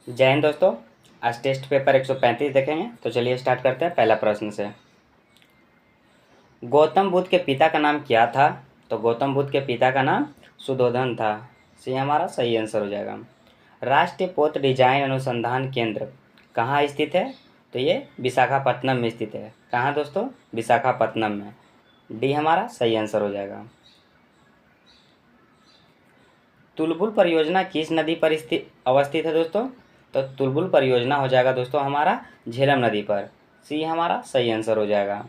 जय हिंद दोस्तों। आज टेस्ट पेपर 135 देखेंगे। तो चलिए स्टार्ट करते हैं पहला प्रश्न से। गौतम बुद्ध के पिता का नाम क्या था? तो गौतम बुद्ध के पिता का नाम सुधोधन था। सी हमारा सही आंसर हो जाएगा। राष्ट्रीय पोत डिजाइन अनुसंधान केंद्र कहाँ स्थित है? तो ये विशाखापट्टनम में स्थित है। कहाँ दोस्तों? विशाखापट्टनम में। डी हमारा सही आंसर हो जाएगा। तुलबुल परियोजना किस नदी पर अवस्थित है दोस्तों? तो तुलबुल परियोजना हो जाएगा दोस्तों हमारा झेलम नदी पर। सी हमारा सही आंसर हो जाएगा।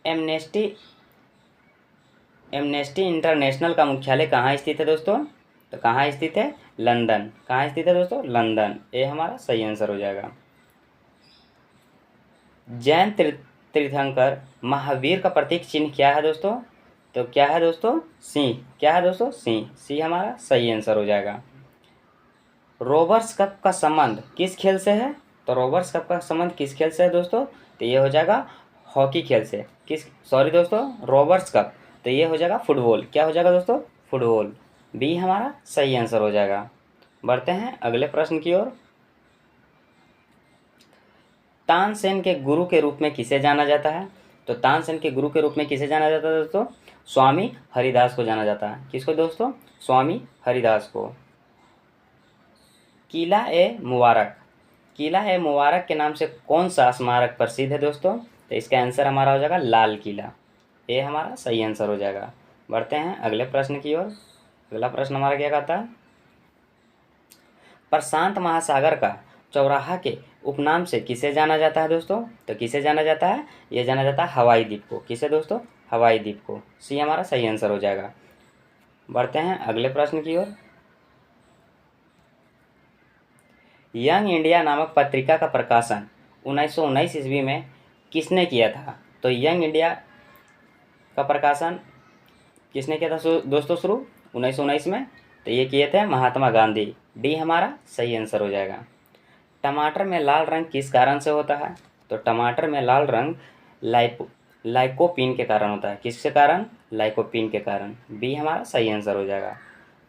एमनेस्टी एमनेस्टी इंटरनेशनल का मुख्यालय कहाँ स्थित है दोस्तों? तो कहाँ स्थित है? लंदन। कहाँ स्थित है दोस्तों? लंदन। ये हमारा सही आंसर हो जाएगा। जैन तीर्थंकर महावीर का प्रतीक चिन्ह क्या है दोस्तों? तो क्या है दोस्तों? सिंह। क्या है दोस्तों? सिंह। सी हमारा सही आंसर हो जाएगा। रोवर्स कप का संबंध किस खेल से है? तो रोवर्स कप का संबंध किस खेल से है दोस्तों? तो ये हो जाएगा हॉकी खेल से। सॉरी दोस्तों, रोवर्स कप। तो ये हो जाएगा फुटबॉल। क्या हो जाएगा दोस्तों? फुटबॉल। बी हमारा सही आंसर हो जाएगा। बढ़ते हैं अगले प्रश्न की ओर। तानसेन के गुरु के रूप में किसे जाना जाता है? तो तानसेन के गुरु के रूप में किसे जाना जाता है दोस्तों? स्वामी हरिदास को जाना जाता है। किसको दोस्तों? स्वामी हरिदास को। किला ए मुबारक के नाम से कौन सा स्मारक प्रसिद्ध है दोस्तों? तो इसका आंसर हमारा हो जाएगा लाल किला। ये हमारा सही आंसर हो जाएगा। बढ़ते हैं अगले प्रश्न की ओर। अगला प्रश्न हमारा क्या कहता है? प्रशांत महासागर का चौराहा के उपनाम से किसे जाना जाता है दोस्तों? तो किसे जाना जाता है? ये जाना जाता है हवाई द्वीप को। किसे दोस्तों? हवाई द्वीप को। सी हमारा सही आंसर हो जाएगा। बढ़ते हैं अगले प्रश्न की ओर। यंग इंडिया नामक पत्रिका का प्रकाशन 1919 ईस्वी में किसने किया था? तो यंग इंडिया का प्रकाशन किसने किया था दोस्तों शुरू 1919 में? तो ये किए थे महात्मा गांधी। डी हमारा सही आंसर हो जाएगा। टमाटर में लाल रंग किस कारण से होता है? तो टमाटर में लाल रंग लाइकोपीन के कारण होता है। किसके कारण? लाइकोपीन के कारण। बी हमारा सही आंसर हो जाएगा।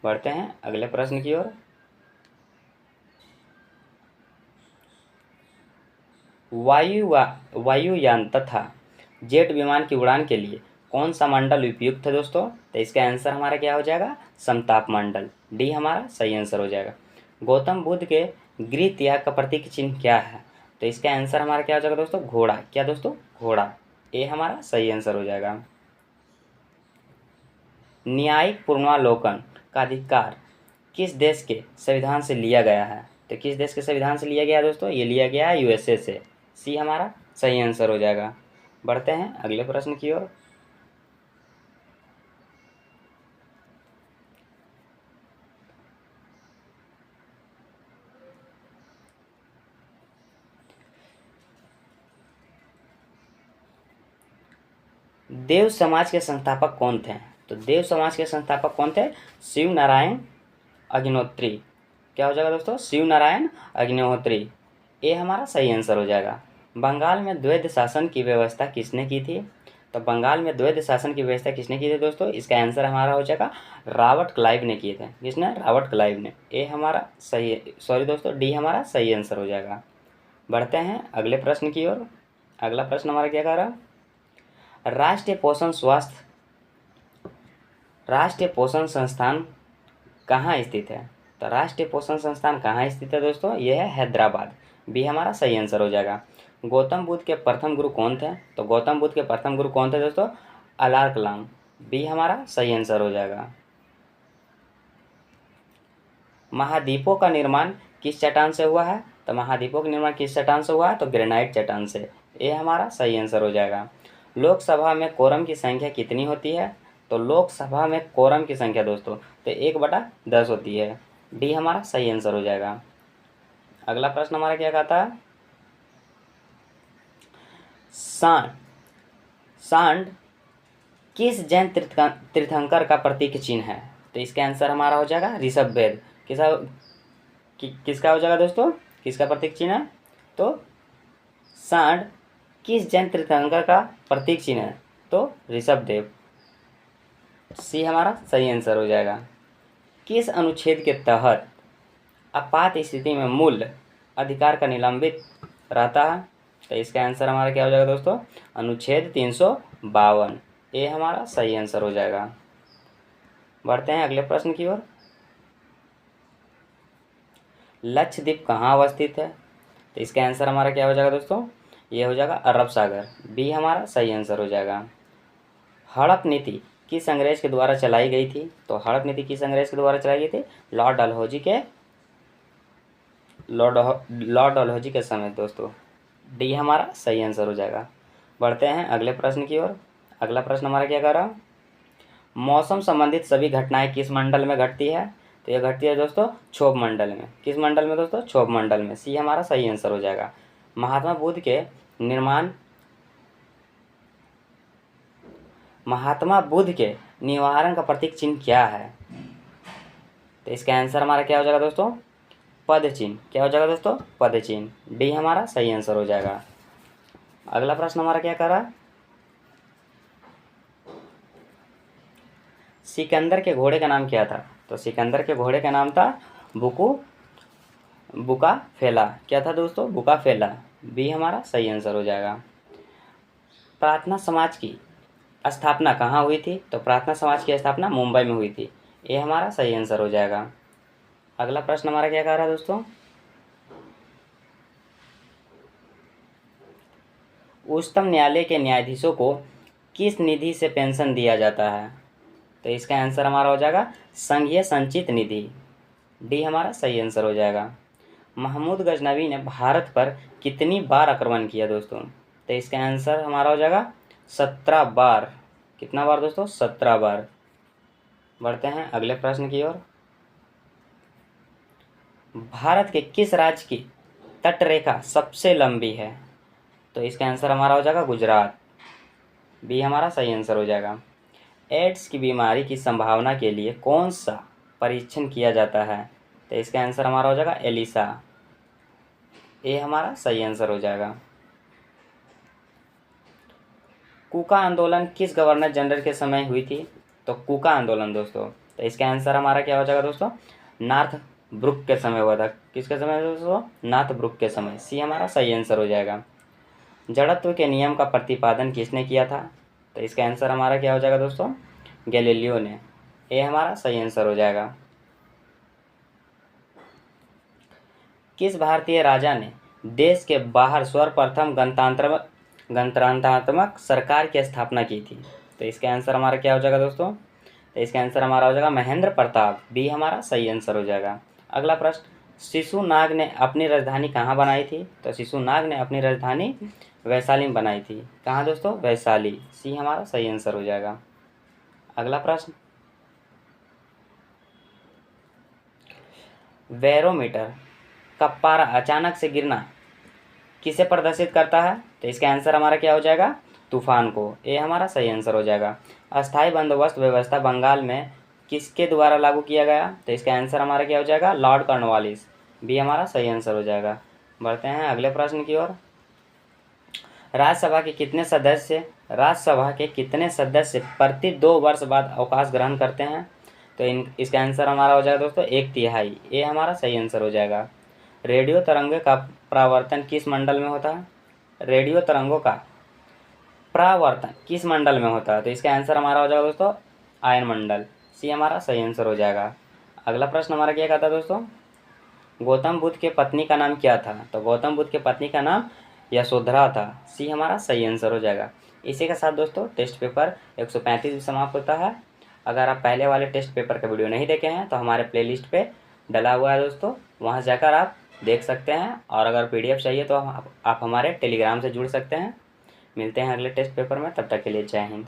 बढ़ते हैं अगले प्रश्न की ओर। वायुयान तथा जेट विमान की उड़ान के लिए कौन सा मंडल उपयुक्त है दोस्तों? तो इसका आंसर हमारा क्या हो जाएगा? समताप मंडल। डी हमारा सही आंसर हो जाएगा। गौतम बुद्ध के गृह त्याग का प्रतीक चिन्ह क्या है? तो इसका आंसर हमारा क्या हो जाएगा दोस्तों? घोड़ा। क्या दोस्तों? घोड़ा। ये हमारा सही आंसर हो जाएगा। न्यायिक पूर्वावलोकन का अधिकार किस देश के संविधान से लिया गया है? तो किस देश के संविधान से लिया गया है दोस्तों? ये लिया गया है यूएसए से। सी हमारा सही आंसर हो जाएगा। बढ़ते हैं अगले प्रश्न की ओर। देव समाज के संस्थापक कौन थे? तो देव समाज के संस्थापक कौन थे? शिव नारायण अग्निहोत्री। क्या हो जाएगा दोस्तों? शिव नारायण अग्निहोत्री। ये हमारा सही आंसर हो जाएगा। बंगाल में द्वैध शासन की व्यवस्था किसने की थी? तो बंगाल में द्वैध शासन की व्यवस्था किसने की थी दोस्तों? इसका आंसर हमारा हो जाएगा रॉबर्ट क्लाइव ने किए थे। किसने? रॉबर्ट क्लाइव ने। ये हमारा सही, सॉरी दोस्तों, डी हमारा सही आंसर हो जाएगा। बढ़ते हैं अगले प्रश्न की ओर। अगला प्रश्न हमारा क्या कह रहा है? राष्ट्रीय पोषण संस्थान कहाँ स्थित है? तो राष्ट्रीय पोषण संस्थान कहाँ स्थित है दोस्तों? यह है हैदराबाद। बी हमारा सही आंसर हो जाएगा। गौतम बुद्ध के प्रथम गुरु कौन थे? तो गौतम बुद्ध के प्रथम गुरु कौन थे दोस्तों? अलार कलाम। बी हमारा सही आंसर हो जाएगा। महाद्वीपों का निर्माण किस चट्टान से हुआ है? तो महाद्वीपों का निर्माण किस चट्टान से हुआ है? तो ग्रेनाइट चट्टान से। ये हमारा सही आंसर हो जाएगा। लोकसभा में कोरम की संख्या कितनी होती है? तो लोकसभा में कोरम की संख्या दोस्तों तो 1/10 होती है। डी हमारा सही आंसर हो जाएगा। अगला प्रश्न हमारा क्या कहता है? सांड किस जैन तीर्थंकर का प्रतीक चिन्ह है? तो इसका आंसर हमारा हो जाएगा ऋषभवेद। किसका हो जाएगा दोस्तों? किसका प्रतीक चिन्ह है? तो सांड किस जैन तीर्थंकर का प्रतीक चिन्ह है? तो ऋषभदेव। सी हमारा सही आंसर हो जाएगा। किस अनुच्छेद के तहत आपात स्थिति में मूल्य अधिकार का निलंबित रहता है? तो इसका आंसर हमारा क्या हो जाएगा दोस्तों? अनुच्छेद 352। ये हमारा सही आंसर हो जाएगा। बढ़ते हैं अगले प्रश्न की ओर। लक्षद्वीप कहाँ अवस्थित है? तो इसका आंसर हमारा क्या हो जाएगा दोस्तों? ये हो जाएगा अरब सागर। बी हमारा सही आंसर हो जाएगा। हड़प नीति किस अंग्रेज के द्वारा चलाई गई थी? तो हड़प नीति किस अंग्रेज के द्वारा चलाई गई थी? लॉर्ड डलहौजी के समय दोस्तों। डी हमारा सही आंसर हो जाएगा। बढ़ते हैं अगले प्रश्न की ओर। अगला प्रश्न हमारा क्या कह रहा है? मौसम संबंधित सभी घटनाएं किस मंडल में घटती है? तो यह घटती है दोस्तों क्षोभ मंडल में। किस मंडल में दोस्तों? क्षोभ मंडल में। सी हमारा सही आंसर हो जाएगा। महात्मा बुद्ध के निवारण का प्रतीक चिन्ह क्या है? तो इसका आंसर हमारा क्या हो जाएगा दोस्तों? पद चिन्ह। क्या हो जाएगा दोस्तों? पद चिन्ह। डी हमारा सही आंसर हो जाएगा। अगला प्रश्न हमारा क्या कर रहा है? सिकंदर के घोड़े का नाम क्या था? तो सिकंदर के घोड़े का नाम था बुकाफेला। क्या था दोस्तों? बुकाफेला। बी हमारा सही आंसर हो जाएगा। प्रार्थना समाज की स्थापना कहाँ हुई थी? तो प्रार्थना समाज की स्थापना मुंबई में हुई थी। ये हमारा सही आंसर हो जाएगा। अगला प्रश्न हमारा क्या कह रहा है दोस्तों? उच्चतम न्यायालय के न्यायाधीशों को किस निधि से पेंशन दिया जाता है? तो इसका आंसर हमारा हो जाएगा संघीय संचित निधि। डी हमारा सही आंसर हो जाएगा। महमूद गजनवी ने भारत पर कितनी बार आक्रमण किया दोस्तों? तो इसका आंसर हमारा हो जाएगा 17 बार। कितना बार दोस्तों? 17 बार। बढ़ते हैं अगले प्रश्न की ओर। भारत के किस राज्य की तटरेखा सबसे लंबी है? तो इसका आंसर हमारा हो जाएगा गुजरात। बी हमारा सही आंसर हो जाएगा। एड्स की बीमारी की संभावना के लिए कौन सा परीक्षण किया जाता है? तो इसका आंसर हमारा हो जाएगा एलिसा। ये हमारा सही आंसर हो जाएगा। कूका आंदोलन किस गवर्नर जनरल के समय हुई थी? तो कूका आंदोलन दोस्तों, तो इसका आंसर हमारा क्या हो जाएगा दोस्तों? नॉर्थ ब्रुक के समय हुआ था। किसके समय दोस्तों? नॉर्थ ब्रुक के समय। सी हमारा सही आंसर हो जाएगा। जड़त्व के नियम का प्रतिपादन किसने किया था? तो इसका आंसर हमारा क्या हो जाएगा दोस्तों? गैलीलियो ने। ये हमारा सही आंसर हो जाएगा। किस भारतीय राजा ने देश के बाहर सर्वप्रथम गणतंत्रात्मक सरकार की स्थापना की थी? तो इसका आंसर हमारा क्या हो जाएगा दोस्तों? तो इसका आंसर हमारा हो जाएगा महेंद्र प्रताप। बी हमारा सही आंसर हो जाएगा। अगला प्रश्न, शिशुनाग ने अपनी राजधानी कहाँ बनाई थी? तो शिशुनाग ने अपनी राजधानी वैशाली में बनाई थी। कहाँ दोस्तों? वैशाली। सी हमारा सही आंसर हो जाएगा। अगला प्रश्न, बैरोमीटर का पारा अचानक से गिरना किसे प्रदर्शित करता है? तो इसका आंसर हमारा क्या हो जाएगा? तूफान को। ये हमारा सही आंसर हो जाएगा। अस्थायी बंदोबस्त व्यवस्था बंगाल में किसके द्वारा लागू किया गया? तो इसका आंसर हमारा क्या हो जाएगा? Lord Cornwallis. बी हमारा सही आंसर हो जाएगा। बढ़ते हैं अगले प्रश्न की ओर। राज्यसभा के कितने सदस्य प्रति 2 वर्ष बाद अवकाश ग्रहण करते हैं? तो इसका आंसर हमारा हो जाएगा दोस्तों 1/3। ये हमारा सही आंसर हो जाएगा। रेडियो तरंगों का परावर्तन किस मंडल में होता है? रेडियो तरंगों का परावर्तन किस मंडल में होता है? तो इसका आंसर हमारा हो जाएगा दोस्तों आयन मंडल। सी हमारा सही आंसर हो जाएगा। अगला प्रश्न हमारा क्या कहता है दोस्तों? गौतम बुद्ध के पत्नी का नाम क्या था? तो गौतम बुद्ध के पत्नी का नाम यशोधरा था। सी हमारा सही आंसर हो जाएगा। इसी के साथ दोस्तों टेस्ट पेपर 135 भी समाप्त होता है। अगर आप पहले वाले टेस्ट पेपर का वीडियो नहीं देखे हैं तो हमारे प्लेलिस्ट पे डला हुआ है दोस्तों, वहाँ जाकर आप देख सकते हैं। और अगर PDF चाहिए तो आप हमारे टेलीग्राम से जुड़ सकते हैं। मिलते हैं अगले टेस्ट पेपर में, तब तक के लिए जय हिंद।